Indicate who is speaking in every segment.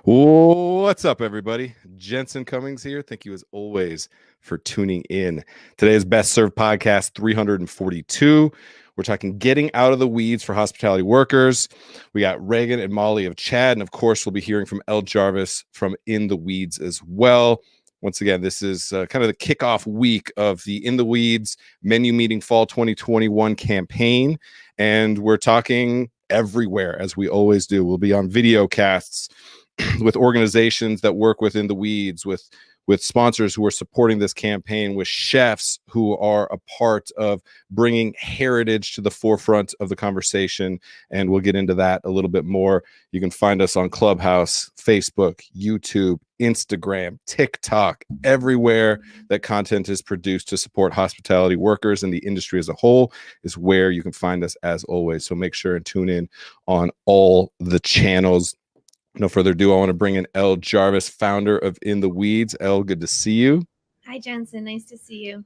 Speaker 1: What's up, everybody? Jensen Cummings here. Thank you, as always, for tuning in. Today's Best Served Podcast 342. We're talking getting out of the weeds for hospitality workers. We got Raeghn and Molly of CHAAD, and of course, we'll be hearing from Elle Jarvis from In the Weeds as well. Once again, this is kind of the kickoff week of the In the Weeds Menu Meeting Fall 2021 campaign, and we're talking everywhere, as we always do. We'll be on video casts with organizations that work within the weeds, with sponsors who are supporting this campaign, with chefs who are a part of bringing heritage to the forefront of the conversation. And we'll get into that a little bit more. You can find us on Clubhouse, Facebook, YouTube, Instagram, TikTok, everywhere that content is produced to support hospitality workers and the industry as a whole is where you can find us, as always. So make sure and tune in on all the channels. No further ado, I want to bring in Elle Jarvis, founder of In the Weeds. Elle, good to see you.
Speaker 2: Hi, Jensen. Nice to see you.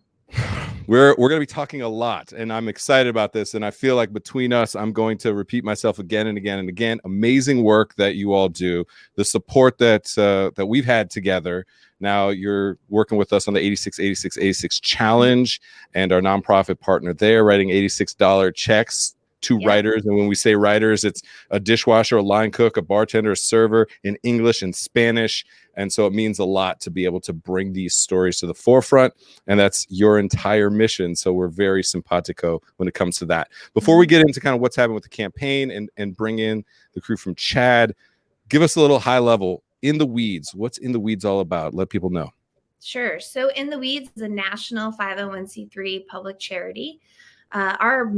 Speaker 1: We're going to be talking a lot, and I'm excited about this. And I feel like between us, I'm going to repeat myself again and again and again. Amazing work that you all do. The support that we've had together. Now you're working with us on the 86 challenge and our nonprofit partner there, writing $86 checks to writers. And when we say writers, it's a dishwasher, a line cook, a bartender, a server in English and Spanish. And so it means a lot to be able to bring these stories to the forefront. And that's your entire mission. So we're very simpatico when it comes to that. Before we get into kind of what's happening with the campaign and bring in the crew from CHAAD, give us a little high level. In the Weeds, what's In the Weeds all about? Let people know.
Speaker 2: Sure. So In the Weeds is a national 501c3 public charity. Our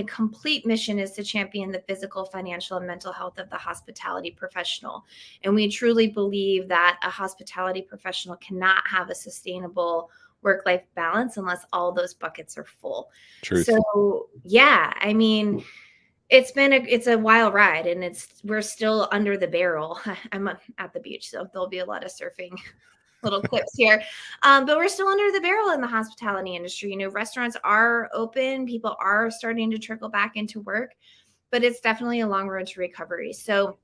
Speaker 2: complete mission is to champion the physical, financial, and mental health of the hospitality professional. And we truly believe that a hospitality professional cannot have a sustainable work-life balance unless all those buckets are full.
Speaker 1: Truth.
Speaker 2: So, yeah, I mean, it's a wild ride, and we're still under the barrel. I'm at the beach, so there'll be a lot of surfing little clips here. But we're still under the barrel in the hospitality industry. You know, restaurants are open. People are starting to trickle back into work, but it's definitely a long road to recovery. So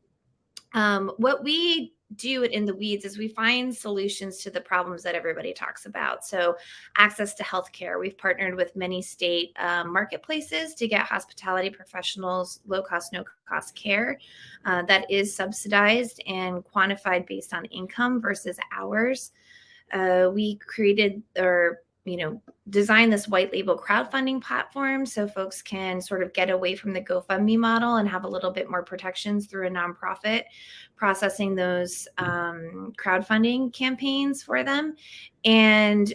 Speaker 2: what we do In the Weeds is we find solutions to the problems that everybody talks about. So access to healthcare. We've partnered with many state marketplaces to get hospitality professionals low cost, no cost care that is subsidized and quantified based on income versus hours. We created designed this white label crowdfunding platform so folks can sort of get away from the GoFundMe model and have a little bit more protections through a nonprofit processing those crowdfunding campaigns for them. And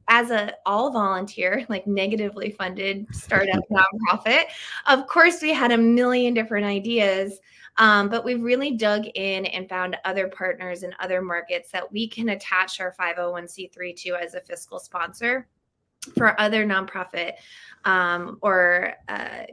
Speaker 2: as a all volunteer, like negatively funded startup nonprofit, of course, we had a million different ideas. But we've really dug in and found other partners in other markets that we can attach our 501c3 to as a fiscal sponsor for other nonprofit or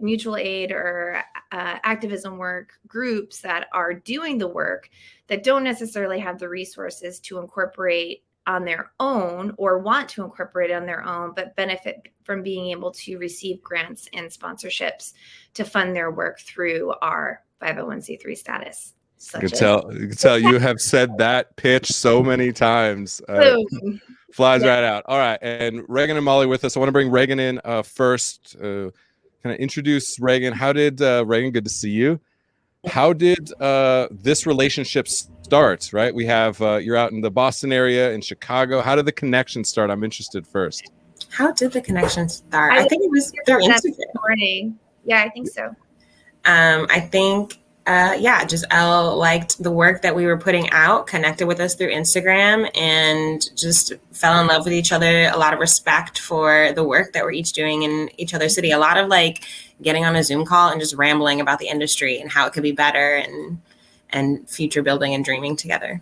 Speaker 2: mutual aid or activism work groups that are doing the work that don't necessarily have the resources to incorporate on their own or want to incorporate on their own, but benefit from being able to receive grants and sponsorships to fund their work through our 501c3 status.
Speaker 1: You can tell you have said that pitch so many times. Flies right out. All right. And Raeghn and Molly with us. I want to bring Raeghn in first. Kind of introduce Raeghn. How did Raeghn, good to see you. How did this relationship start? Right. We have you're out in the Boston area, in Chicago. How did the connection start? I'm interested first.
Speaker 3: How did the connection start? I think it was through Instagram.
Speaker 2: Yeah, I think so.
Speaker 3: I think, just Elle liked the work that we were putting out, connected with us through Instagram, and just fell in love with each other. A lot of respect for the work that we're each doing in each other's city. A lot of like getting on a Zoom call and just rambling about the industry and how it could be better and future building and dreaming together.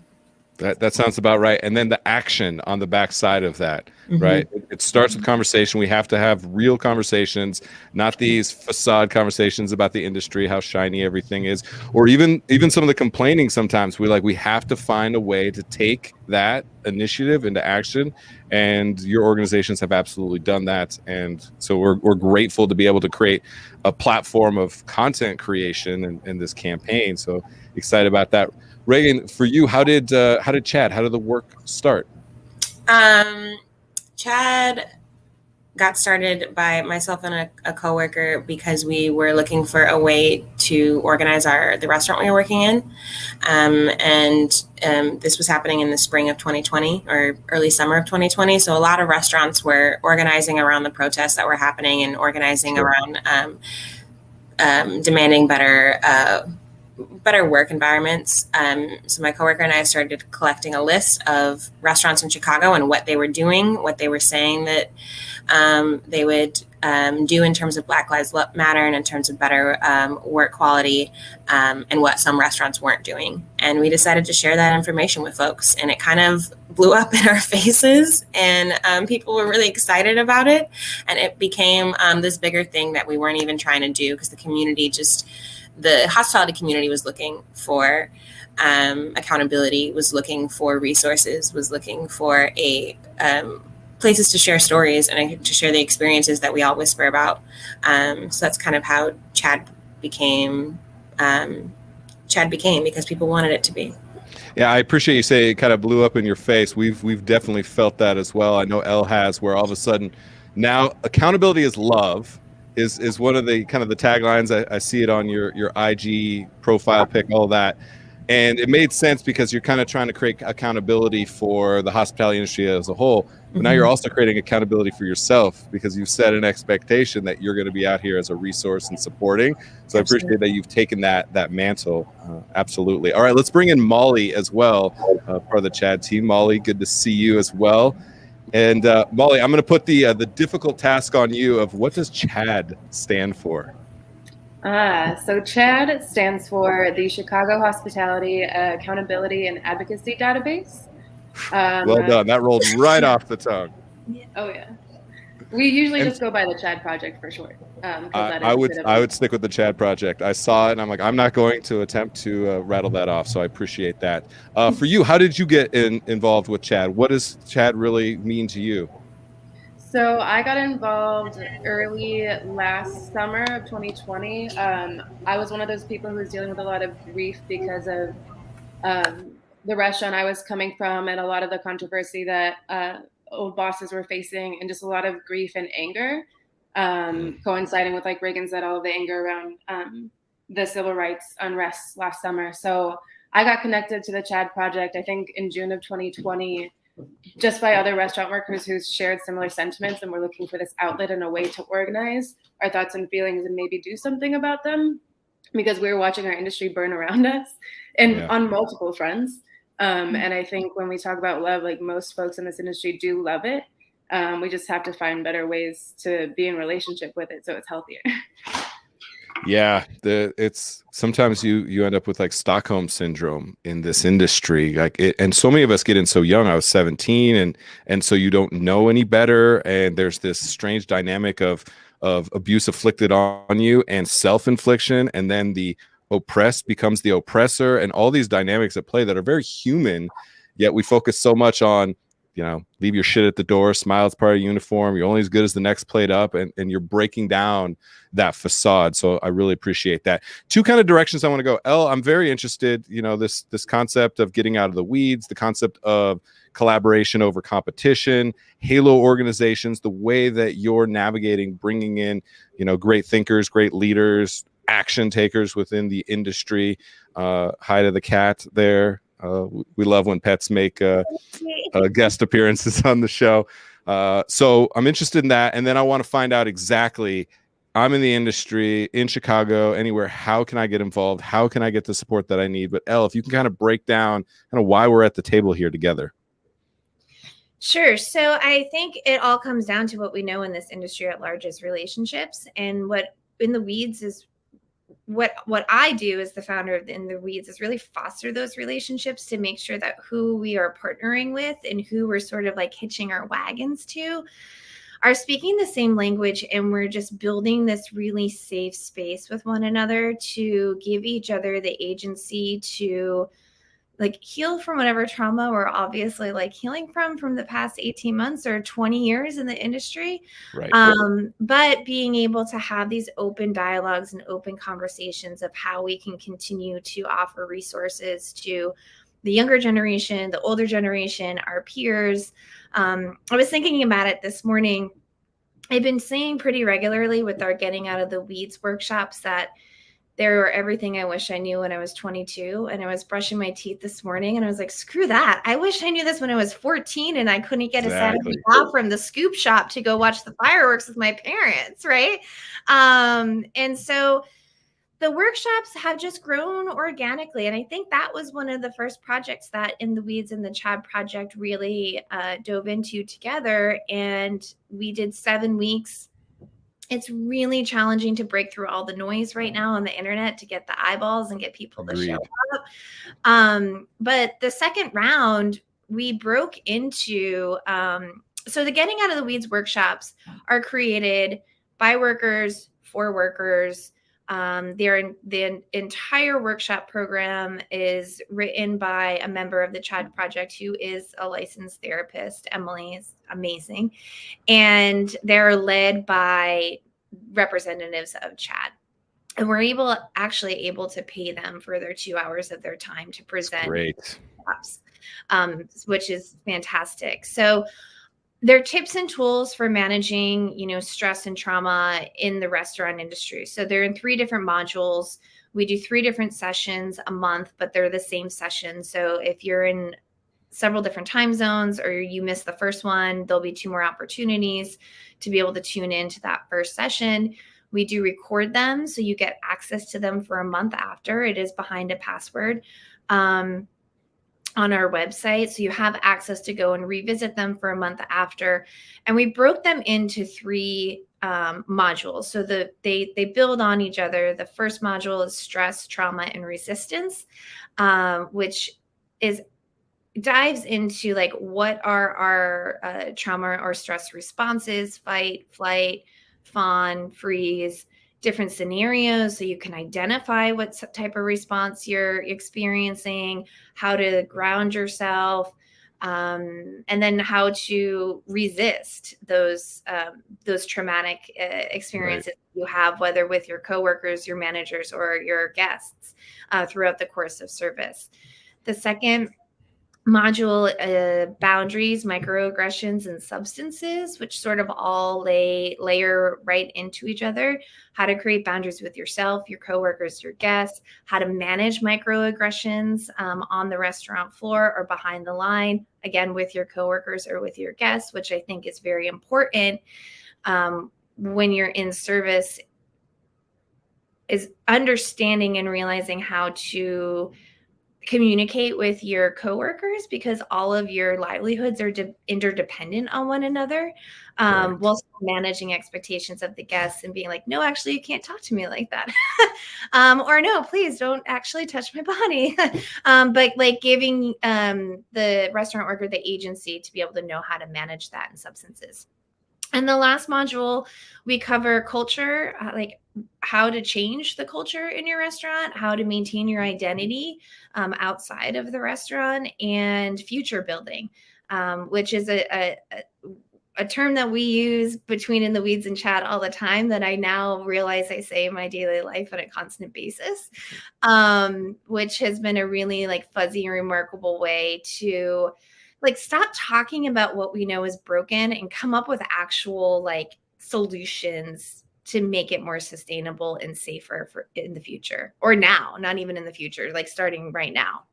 Speaker 1: That sounds about right. And then the action on the backside of that, right? It starts with conversation. We have to have real conversations, not these facade conversations about the industry, how shiny everything is, or even some of the complaining. Sometimes we have to find a way to take that initiative into action. And your organizations have absolutely done that. And so we're grateful to be able to create a platform of content creation in this campaign. So excited about that. Raeghn, for you, how did CHAAD, how did the work start?
Speaker 3: CHAAD got started by myself and a coworker because we were looking for a way to organize the restaurant we were working in. This was happening in the spring of 2020 or early summer of 2020. So a lot of restaurants were organizing around the protests that were happening and organizing around demanding better work environments. So my coworker and I started collecting a list of restaurants in Chicago and what they were doing, what they were saying that they would do in terms of Black Lives Matter and in terms of better work quality, and what some restaurants weren't doing. And we decided to share that information with folks, and it kind of blew up in our faces, and people were really excited about it. And it became this bigger thing that we weren't even trying to do, because the hospitality community was looking for accountability, was looking for resources, was looking for places to share stories and to share the experiences that we all whisper about. So that's kind of how CHAAD became, because people wanted it to be.
Speaker 1: Yeah, I appreciate you say it kind of blew up in your face. We've definitely felt that as well. I know Elle has, where all of a sudden now accountability is love is one of the kind of the taglines. I see it on your IG profile pic, all that. And it made sense because you're kind of trying to create accountability for the hospitality industry as a whole. But now you're also creating accountability for yourself, because you've set an expectation that you're going to be out here as a resource and supporting. So I appreciate that you've taken that mantle. Absolutely. All right, let's bring in Molly as well, part of the CHAAD team. Molly, good to see you as well. And Molly, I'm going to put the difficult task on you of what does CHAAD stand for?
Speaker 4: So CHAAD stands for the Chicago Hospitality Accountability and Advocacy Database.
Speaker 1: Well done. That rolled right off the tongue.
Speaker 4: Oh yeah. We usually just go by the CHAAD Project for short.
Speaker 1: I would stick with the CHAAD Project. I saw it and I'm like, I'm not going to attempt to rattle that off. So I appreciate that. For you, how did you get involved with CHAAD? What does CHAAD really mean to you?
Speaker 4: So I got involved early last summer of 2020. I was one of those people who was dealing with a lot of grief because of the restaurant I was coming from and a lot of the controversy that old bosses were facing, and just a lot of grief and anger, coinciding with, like Raeghn said, all of the anger around the civil rights unrest last summer. So I got connected to the CHAAD Project, I think in June of 2020, just by other restaurant workers who shared similar sentiments and were looking for this outlet and a way to organize our thoughts and feelings and maybe do something about them, because we were watching our industry burn around us and on multiple fronts. And I think when we talk about love, like most folks in this industry do love it. We just have to find better ways to be in relationship with it so it's healthier.
Speaker 1: Yeah, it's sometimes you end up with like Stockholm Syndrome in this industry, and so many of us get in so young. I was 17, and so you don't know any better, and there's this strange dynamic of abuse inflicted on you and self-infliction, and then the oppressed becomes the oppressor, and all these dynamics at play that are very human, yet we focus so much on, leave your shit at the door, smile, it's part of your uniform, you're only as good as the next plate up, and you're breaking down that facade. So I really appreciate that. Two kind of directions I want to go. Elle, I'm very interested, this concept of getting out of the weeds, the concept of collaboration over competition, halo organizations, the way that you're navigating, bringing in, great thinkers, great leaders, action takers within the industry. Hi to the cat there. We love when pets make guest appearances on the show. So I'm interested in that. And then I want to find out exactly, I'm in the industry in Chicago, anywhere, how can I get involved? How can I get the support that I need? But Elle, if you can kind of break down kind of why we're at the table here together.
Speaker 2: Sure. So I think it all comes down to what we know in this industry at large is relationships, and what in the weeds is what I do as the founder of In the Weeds is really foster those relationships to make sure that who we are partnering with and who we're sort of like hitching our wagons to are speaking the same language, and we're just building this really safe space with one another to give each other the agency to like heal from whatever trauma we're obviously like healing from the past 18 months or 20 years in the industry.
Speaker 1: Right.
Speaker 2: But being able to have these open dialogues and open conversations of how we can continue to offer resources to the younger generation, the older generation, our peers. I was thinking about it this morning. I've been saying pretty regularly with our Getting Out of the Weeds workshops that they're everything I wish I knew when I was 22. And I was brushing my teeth this morning and I was like, screw that. I wish I knew this when I was 14 and I couldn't get a Saturday off from the scoop shop to go watch the fireworks with my parents, right? And so the workshops have just grown organically. And I think that was one of the first projects that In the Weeds and the CHAAD project really dove into together. And we did 7 weeks. It's really challenging to break through all the noise right now on the internet to get the eyeballs and get people to show up. But the second round, we broke into, so the Getting Out of the Weeds workshops are created by workers, for workers. The entire workshop program is written by a member of the CHAAD project who is a licensed therapist. Emily is amazing. And they're led by representatives of CHAAD. And we're able to pay them for their 2 hours of their time to present.
Speaker 1: Great.
Speaker 2: Which is fantastic. So they're tips and tools for managing, stress and trauma in the restaurant industry. So they're in 3 different modules. We do 3 different sessions a month, but they're the same session. So if you're in several different time zones or you missed the first one, there'll be 2 more opportunities to be able to tune into that first session. We do record them, so you get access to them for a month after. It is behind a password. On our website. So you have access to go and revisit them for a month after. And we broke them into 3 modules. So they build on each other. The first module is stress, trauma, and resistance, which dives into like what are our trauma or stress responses: fight, flight, fawn, freeze, different scenarios, so you can identify what type of response you're experiencing, how to ground yourself, and then how to resist those traumatic experiences you have, whether with your coworkers, your managers, or your guests throughout the course of service. The second module, boundaries, microaggressions, and substances, which sort of all layer right into each other. How to create boundaries with yourself, your coworkers, your guests, how to manage microaggressions on the restaurant floor or behind the line, again, with your coworkers or with your guests, which I think is very important when you're in service, is understanding and realizing how to communicate with your coworkers, because all of your livelihoods are interdependent on one another, while managing expectations of the guests and being like, no, actually, you can't talk to me like that. Or no, please don't actually touch my body. But like giving the restaurant worker the agency to be able to know how to manage that in substances. And the last module, we cover culture, like how to change the culture in your restaurant, how to maintain your identity outside of the restaurant, and future building, which is a term that we use between In the Weeds and CHAAD all the time that I now realize I say in my daily life on a constant basis, which has been a really like fuzzy and remarkable way to like stop talking about what we know is broken and come up with actual like solutions to make it more sustainable and safer for in the future, or now, not even in the future, like starting right now.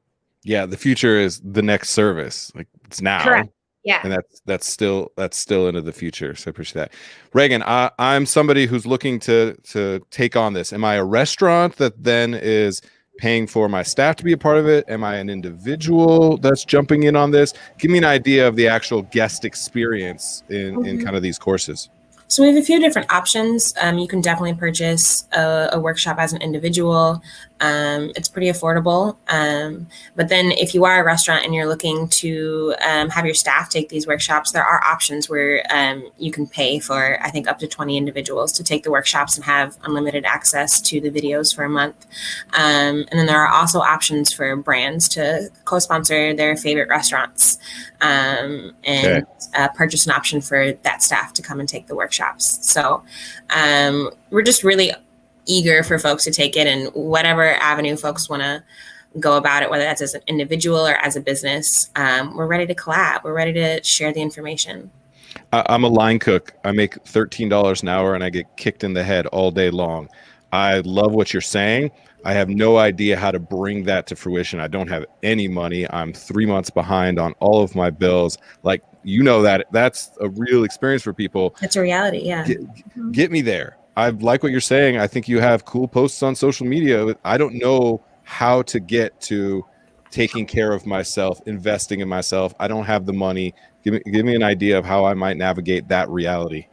Speaker 1: Yeah, the future is the next service. Like it's now.
Speaker 2: Correct. Yeah.
Speaker 1: And that's still into the future. So I appreciate that. Raeghn, I'm somebody who's looking to take on this. Am I a restaurant that then is paying for my staff to be a part of it? Am I an individual that's jumping in on this? Give me an idea of the actual guest experience in kind of these courses.
Speaker 3: So we have a few different options. You can definitely purchase a workshop as an individual. It's pretty affordable. But then if you are a restaurant and you're looking to have your staff take these workshops, there are options where you can pay for, I think, up to 20 individuals to take the workshops and have unlimited access to the videos for a month. And then there are also options for brands to co-sponsor their favorite restaurants and purchase an option for that staff to come and take the workshops. So we're just really eager for folks to take it, and whatever avenue folks want to go about it, whether that's as an individual or as a business, we're ready to collab. We're ready to share the information.
Speaker 1: I'm a line cook. I make $13 an hour and I get kicked in the head all day long. I love what you're saying. I have no idea how to bring that to fruition. I don't have any money. I'm 3 months behind on all of my bills. Like, you know, that's a real experience for people.
Speaker 3: It's a reality. Yeah.
Speaker 1: Get me there. I like what you're saying. I think you have cool posts on social media. I don't know how to get to taking care of myself, investing in myself. I don't have the money. Give me an idea of how I might navigate that reality.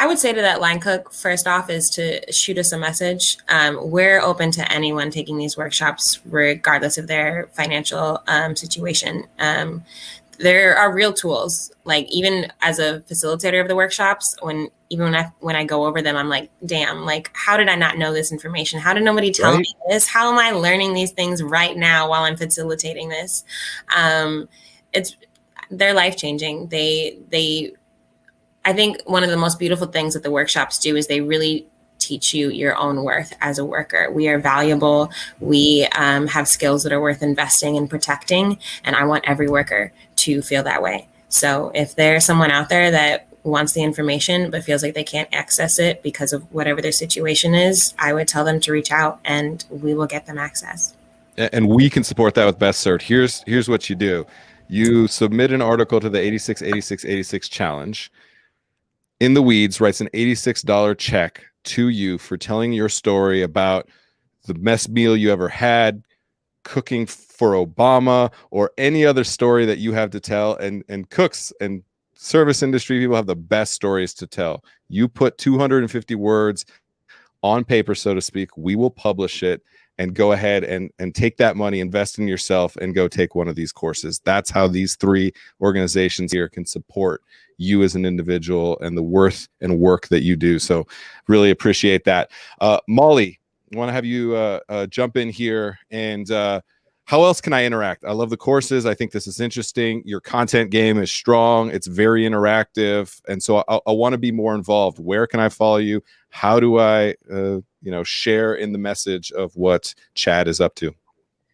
Speaker 3: I would say to that line cook, first off, is to shoot us a message. We're open to anyone taking these workshops, regardless of their financial situation. There are real tools. Like, even as a facilitator of the workshops, when I go over them, I'm like, damn, like, how did I not know this information? How did nobody tell me this? How am I learning these things right now while I'm facilitating this? They're life-changing. I think one of the most beautiful things that the workshops do is they really teach you your own worth as a worker. We are valuable. We have skills that are worth investing and protecting. And I want every worker to feel that way. So if there's someone out there that wants the information but feels like they can't access it because of whatever their situation is, I would tell them to reach out and we will get them access.
Speaker 1: And we can support that with Best Served. Here's what you do. You submit an article to the 868686 challenge. In the Weeds writes an $86 check to you for telling your story about the best meal you ever had, cooking for Obama, or any other story that you have to tell. And cooks and service industry people have the best stories to tell. You put 250 words on paper, so to speak. We will publish it and go ahead and take that money, invest in yourself, and go take one of these courses. That's how these three organizations here can support you as an individual and the worth and work that you do. So really appreciate that. Molly, I want to have you jump in here. And how else can I interact? I love the courses. I think this is interesting. Your content game is strong. It's very interactive. And so I want to be more involved. Where can I follow you? How do I share in the message of what CHAAD is up to?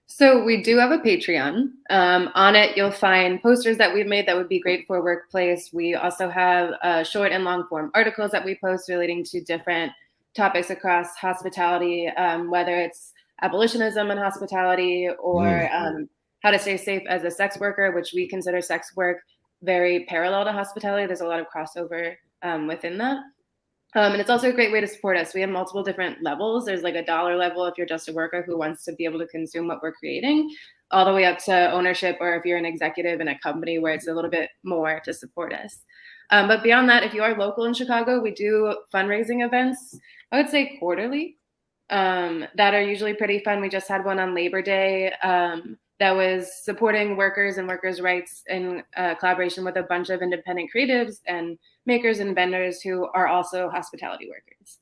Speaker 4: So we do have a Patreon. On it, you'll find posters that we've made that would be great for a workplace. We also have short and long form articles that we post relating to different topics across hospitality, whether it's abolitionism in hospitality or how to stay safe as a sex worker, which we consider sex work very parallel to hospitality. There's a lot of crossover within that. And it's also a great way to support us. We have multiple different levels. There's like a $1 level if you're just a worker who wants to be able to consume what we're creating, all the way up to ownership, or if you're an executive in a company where it's a little bit more to support us. But beyond that, if you are local in Chicago, we do fundraising events, I would say quarterly, that are usually pretty fun. We just had one on Labor Day that was supporting workers and workers' rights in collaboration with a bunch of independent creatives and makers and vendors who are also hospitality workers.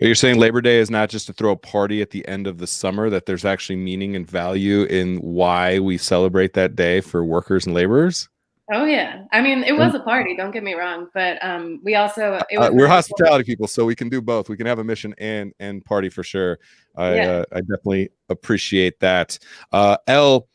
Speaker 1: You're saying Labor Day is not just to throw a party at the end of the summer, that there's actually meaning and value in why we celebrate that day for workers and laborers?
Speaker 4: Oh, yeah. I mean, it was a party, don't get me wrong, but we also...
Speaker 1: we're hospitality people, so we can do both. We can have a mission and party for sure. I definitely appreciate that. Elle,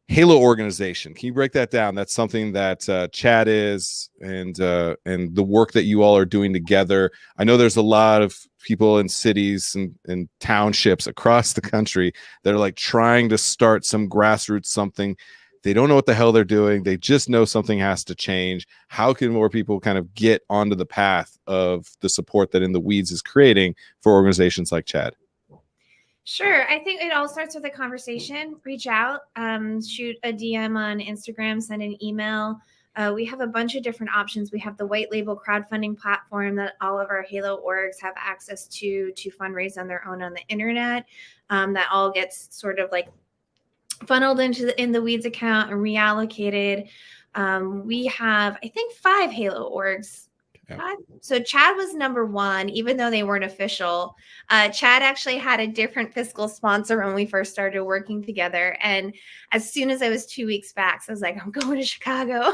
Speaker 1: Halo organization. Can you break that down? That's something that CHAAD is, and the work that you all are doing together. I know there's a lot of people in cities and townships across the country that are like trying to start some grassroots something. They don't know what the hell they're doing. They just know something has to change. How can more people kind of get onto the path of the support that In the Weeds is creating for organizations like CHAAD?
Speaker 2: Sure. I think it all starts with a conversation. Reach out, shoot a DM on Instagram, send an email. We have a bunch of different options. We have the white label crowdfunding platform that all of our Halo orgs have access to fundraise on their own on the internet. That all gets sort of like funneled into in the Weeds account and reallocated. We have, I think, 5 Halo orgs.
Speaker 1: Yeah.
Speaker 2: So CHAAD was number 1, even though they weren't official. CHAAD actually had a different fiscal sponsor when we first started working together. And as soon as I was 2 weeks back, so I was like, I'm going to Chicago.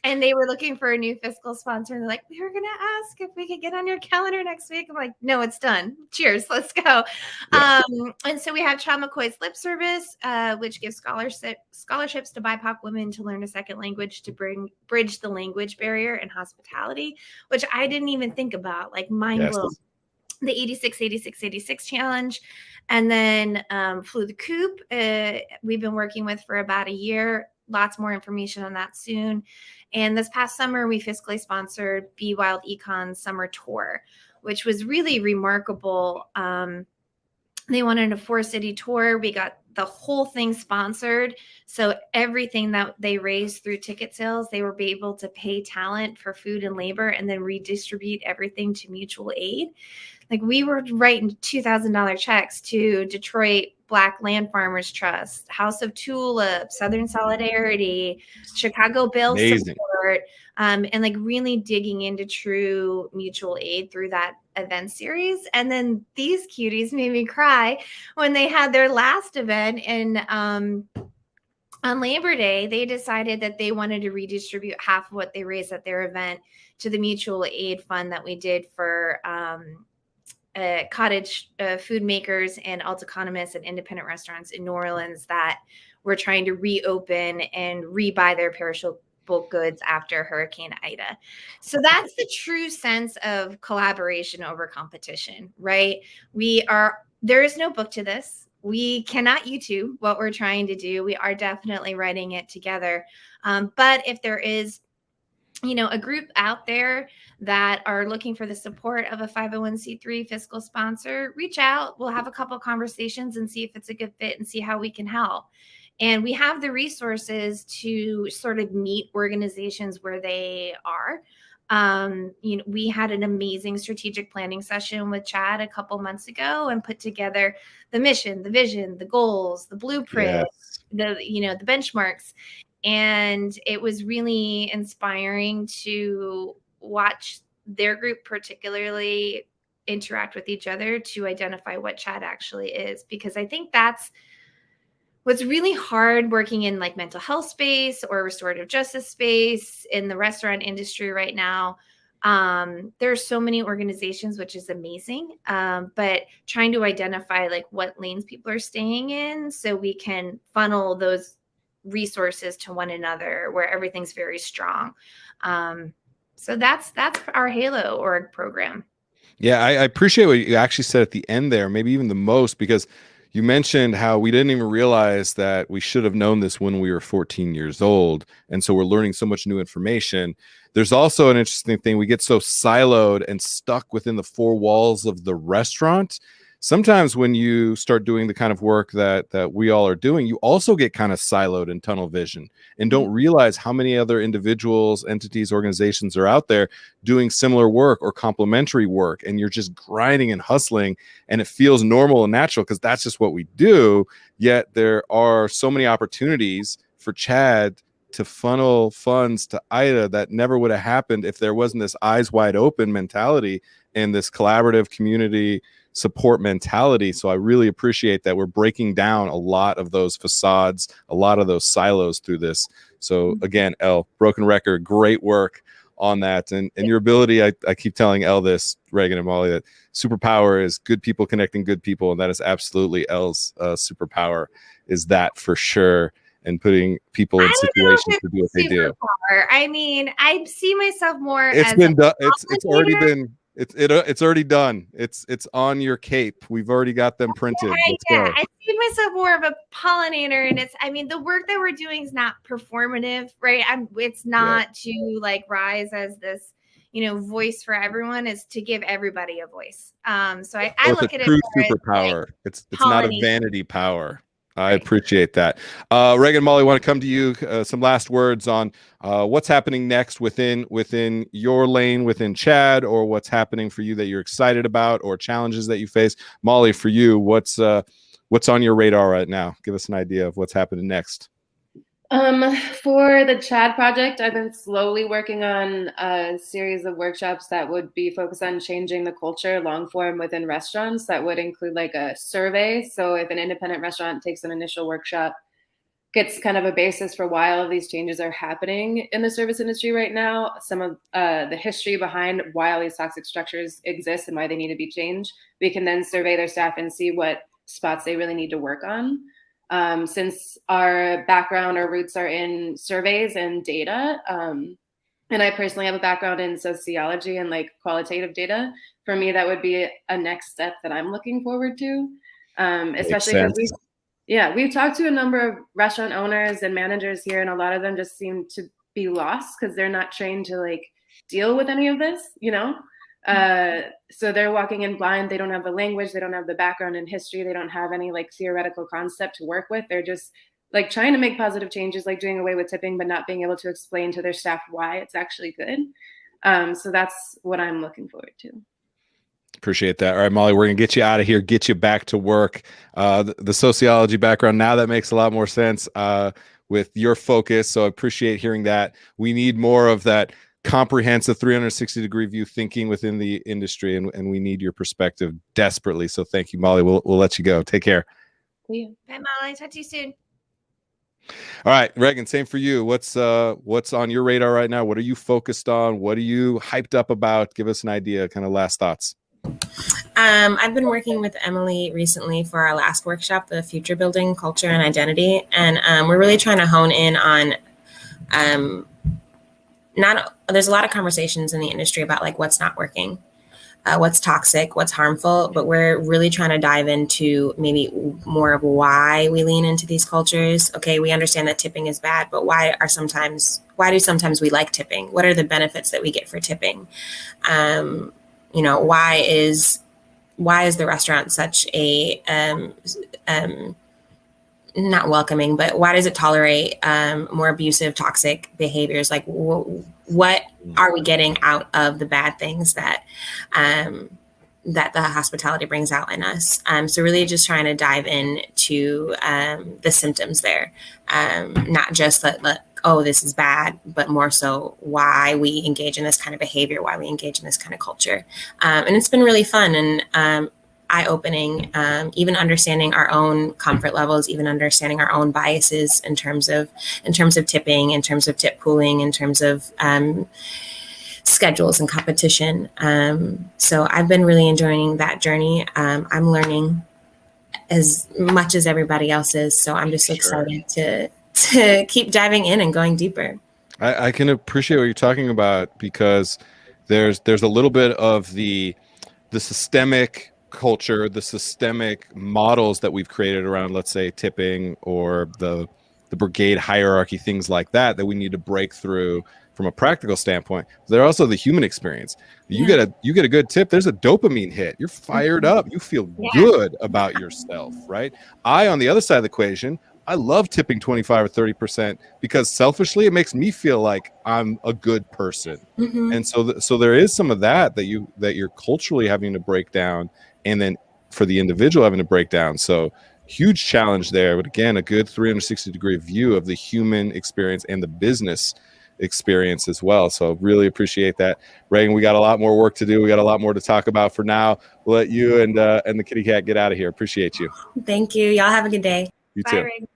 Speaker 2: And they were looking for a new fiscal sponsor. And they're like, we were going to ask if we could get on your calendar next week. I'm like, no, it's done. Cheers. Let's go.
Speaker 1: Yeah.
Speaker 2: And so we have Chad McCoy's Lip Service, which gives scholarships to BIPOC women to learn a second language to bridge the language barrier in hospitality, which I didn't even think about, like mind blown. The 86 challenge. And then Flew the Coop, we've been working with for about a year. Lots more information on that soon. And this past summer, we fiscally sponsored Be Wild Econ's summer tour, which was really remarkable. They wanted a 4-city tour. We got the whole thing sponsored. So everything that they raised through ticket sales, they were able to pay talent for food and labor and then redistribute everything to mutual aid. Like we were writing $2,000 checks to Detroit Black Land Farmers Trust, House of Tulip, Southern Solidarity, Chicago Bill Support, and like really digging into true mutual aid through that event series. And then these cuties made me cry when they had their last event on Labor Day. They decided that they wanted to redistribute half of what they raised at their event to the mutual aid fund that we did for cottage food makers and alt economists and independent restaurants in New Orleans that were trying to reopen and rebuy their perishable goods after Hurricane Ida. So that's the true sense of collaboration over competition, right? There is no book to this. We cannot YouTube what we're trying to do. We are definitely writing it together. But if there is a group out there that are looking for the support of a 501c3 fiscal sponsor, reach out. We'll have a couple conversations and see if it's a good fit and see how we can help. And we have the resources to sort of meet organizations where they are. We had an amazing strategic planning session with CHAAD a couple months ago and put together the mission, the vision, the goals, the blueprint, the benchmarks. And it was really inspiring to watch their group particularly interact with each other to identify what CHAAD actually is, because I think that's what's really hard working in like mental health space or restorative justice space in the restaurant industry right now. There are so many organizations, which is amazing, but trying to identify like what lanes people are staying in so we can funnel those resources to one another where everything's very strong. So that's our Halo org program.
Speaker 1: Yeah, I appreciate what you actually said at the end there, maybe even the most, because you mentioned how we didn't even realize that we should have known this when we were 14 years old. And so we're learning so much new information. There's also an interesting thing. We get so siloed and stuck within the 4 walls of the restaurant. Sometimes when you start doing the kind of work that we all are doing, you also get kind of siloed in tunnel vision and don't realize how many other individuals, entities, organizations are out there doing similar work or complementary work. And you're just grinding and hustling and it feels normal and natural because that's just what we do. Yet there are so many opportunities for CHAAD to funnel funds to IDA that never would have happened if there wasn't this eyes wide open mentality and this collaborative community support mentality. So I really appreciate that we're breaking down a lot of those facades, a lot of those silos through this. So again, Elle, broken record, great work on that. And your ability, I keep telling Elle this, Raeghn and Molly, that superpower is good people connecting good people. And that is absolutely Elle's superpower, is that for sure. And putting people in situations to do what they do.
Speaker 2: I mean, I see myself more
Speaker 1: it's
Speaker 2: as
Speaker 1: been done. It's already been it's already done. It's on your cape. We've already got them printed. Let's go.
Speaker 2: I see myself more of a pollinator, and the work that we're doing is not performative, right? It's not to like rise as this, voice for everyone. Is to give everybody a voice. So I look at it
Speaker 1: true
Speaker 2: more
Speaker 1: superpower.
Speaker 2: as, like,
Speaker 1: it's not a vanity power. I appreciate that. Raeghn, Molly, want to come to you. Some last words on what's happening next within your lane, within CHAAD, or what's happening for you that you're excited about, or challenges that you face. Molly, for you, what's on your radar right now? Give us an idea of what's happening next.
Speaker 4: For the CHAAD project, I've been slowly working on a series of workshops that would be focused on changing the culture long form within restaurants. That would include like a survey. So if an independent restaurant takes an initial workshop, gets kind of a basis for why all of these changes are happening in the service industry right now, some of the history behind why all these toxic structures exist and why they need to be changed, we can then survey their staff and see what spots they really need to work on. Since our background, our roots are in surveys and data, and I personally have a background in sociology and like qualitative data, for me, that would be a next step that I'm looking forward to, especially because we've talked to a number of restaurant owners and managers here, and a lot of them just seem to be lost because they're not trained to like deal with any of this, so they're walking in blind. They don't have the language, they don't have the background in history, they don't have any like theoretical concept to work with. They're just like trying to make positive changes, like doing away with tipping, but not being able to explain to their staff why it's actually good. So that's what I'm looking forward to.
Speaker 1: Appreciate that. All right, Molly, we're going to get you out of here, get you back to work. The sociology background, now that makes a lot more sense with your focus. So I appreciate hearing that. We need more of that comprehensive 360-degree view thinking within the industry, and we need your perspective desperately. So thank you, Molly. We'll let you go. Take care.
Speaker 2: Bye, Molly. Talk to you soon.
Speaker 1: All right, Raeghn, same for you. What's on your radar right now? What are you focused on? What are you hyped up about? Give us an idea, kind of last thoughts.
Speaker 3: I've been working with Emily recently for our last workshop, the future building culture and identity. And we're really trying to hone in on there's a lot of conversations in the industry about like what's not working, what's toxic, what's harmful, but we're really trying to dive into maybe more of why we lean into these cultures. Okay, we understand that tipping is bad, but why do sometimes we like tipping? What are the benefits that we get for tipping? Why is the restaurant such a not welcoming, but why does it tolerate more abusive, toxic behaviors? Like, what are we getting out of the bad things that that the hospitality brings out in us? So really just trying to dive into the symptoms there, not just that, oh, this is bad, but more so why we engage in this kind of behavior, why we engage in this kind of culture. And it's been really fun and eye-opening, even understanding our own comfort levels, even understanding our own biases in terms of tipping, in terms of tip pooling, in terms of schedules and competition. So I've been really enjoying that journey. I'm learning as much as everybody else is. So I'm just excited to keep diving in and going deeper.
Speaker 1: I can appreciate what you're talking about, because there's a little bit of the systemic culture, the systemic models that we've created around, let's say, tipping or the brigade hierarchy, things like that we need to break through from a practical standpoint. They're also the human experience. You get a good tip, there's a dopamine hit. You're fired up. You feel good about yourself, right? On the other side of the equation, I love tipping 25 or 30% because selfishly it makes me feel like I'm a good person. Mm-hmm. And so there is some of that you're culturally having to break down, and then for the individual having to break down. So huge challenge there. But again, a good 360-degree view of the human experience and the business experience as well. So really appreciate that. Raeghn, we got a lot more work to do. We got a lot more to talk about. For now, we'll let you and the kitty cat get out of here. Appreciate you.
Speaker 3: Thank you. Y'all have a good day.
Speaker 1: You
Speaker 2: Bye,
Speaker 1: too.
Speaker 2: Raeghn.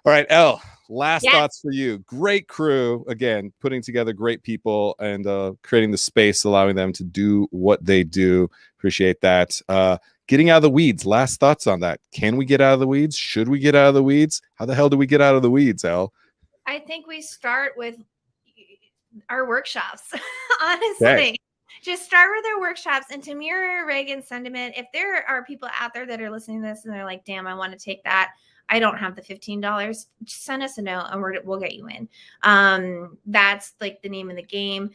Speaker 1: All right, Elle, last thoughts for you. Great crew, again, putting together great people and creating the space, allowing them to do what they do. Appreciate that. Getting out of the weeds, last thoughts on that. Can we get out of the weeds? Should we get out of the weeds? How the hell do we get out of the weeds, Elle?
Speaker 2: I think we start with our workshops, honestly. Okay. Just start with our workshops. And to mirror Raeghn's sentiment, if there are people out there that are listening to this and they're like, damn, I want to take that, I don't have the $15, just send us a note and we'll get you in. That's like the name of the game.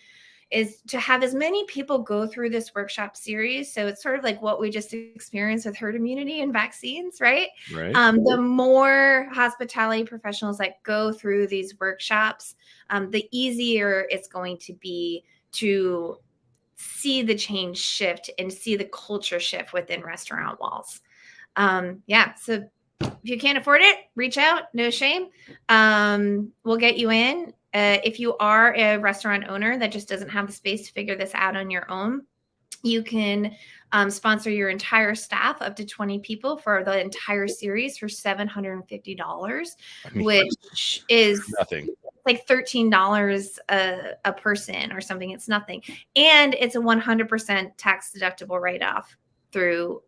Speaker 2: is to have as many people go through this workshop series. So it's sort of like what we just experienced with herd immunity and vaccines, right?
Speaker 1: Right.
Speaker 2: The more hospitality professionals that go through these workshops, the easier it's going to be to see the change shift and see the culture shift within restaurant walls. So if you can't afford it, reach out, no shame. We'll get you in. If you are a restaurant owner that just doesn't have the space to figure this out on your own, you can sponsor your entire staff, up to 20 people, for the entire series for $750, which is
Speaker 1: nothing.
Speaker 2: Like $13 a person or something. It's nothing. And it's a 100% tax deductible write-off through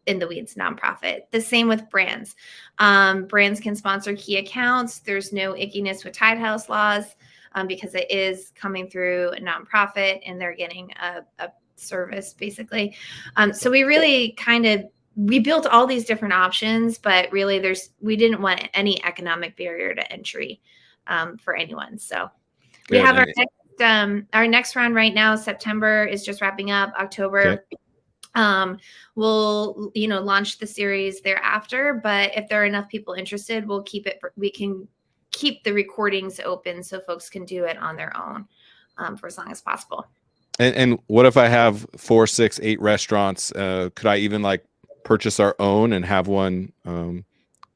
Speaker 2: In the Weeds nonprofit. The same with brands. Brands can sponsor key accounts. There's no ickiness with Tide House laws because it is coming through a nonprofit and they're getting a service basically. So we really we built all these different options, but really we didn't want any economic barrier to entry for anyone. So we have our next round right now. September is just wrapping up. October. Okay. We'll, launch the series thereafter, but if there are enough people interested, we can keep the recordings open so folks can do it on their own for as long as possible.
Speaker 1: And what if I have 4, 6, 8 restaurants? Could I even purchase our own and have one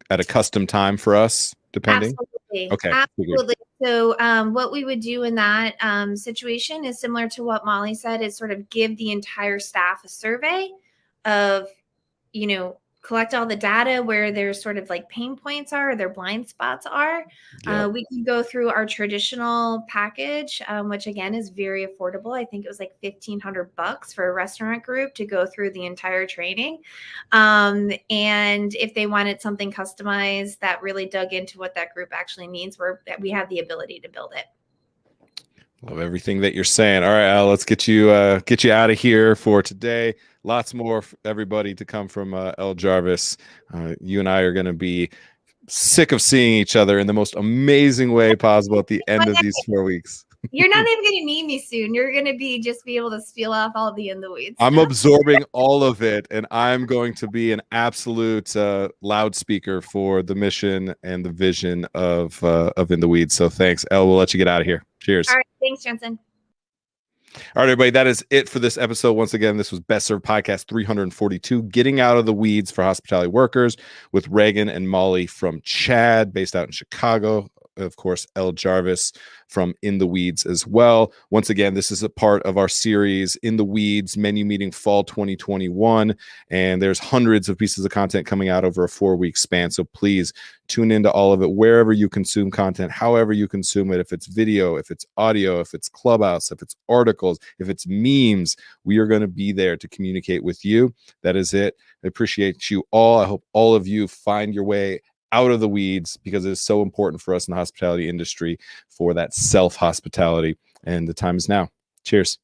Speaker 1: at a custom time for us, depending?
Speaker 2: Absolutely.
Speaker 1: Okay.
Speaker 2: Absolutely. So what we would do in that situation is similar to what Molly said, is sort of give the entire staff a survey of, collect all the data where their sort of pain points are, or their blind spots are. Yep. We can go through our traditional package, which again is very affordable. I think it was $1,500 for a restaurant group to go through the entire training. And if they wanted something customized that really dug into what that group actually needs, we have the ability to build it.
Speaker 1: Love everything that you're saying. All right, Elle, let's get you out of here for today. Lots more for everybody to come from Elle Jarvis. You and I are going to be sick of seeing each other in the most amazing way possible at the end of these 4 weeks.
Speaker 2: You're not even going to need me soon. You're going to be able to spiel off all the In the Weeds.
Speaker 1: I'm absorbing all of it, and I'm going to be an absolute loudspeaker for the mission and the vision of In the Weeds. So thanks, Elle. We'll let you get out of here. Cheers.
Speaker 2: All right. Thanks, Jensen.
Speaker 1: All right, everybody, that is it for this episode. Once again, this was Best Served Podcast 342, Getting Out of the Weeds for Hospitality Workers, with Raeghn and Molly from CHAAD, based out in Chicago. Of course, Elle Jarvis from In the Weeds as well. Once again, this is a part of our series In the Weeds Menu Meeting Fall 2021, and there's hundreds of pieces of content coming out over a 4-week span. So please tune into all of it wherever you consume content, however you consume it. If it's video, if it's audio, if it's Clubhouse, if it's articles, if it's memes, we are going to be there to communicate with you. That is it. I appreciate you all. I hope all of you find your way out of the weeds, because it is so important for us in the hospitality industry for that self-hospitality. And the time is now. Cheers.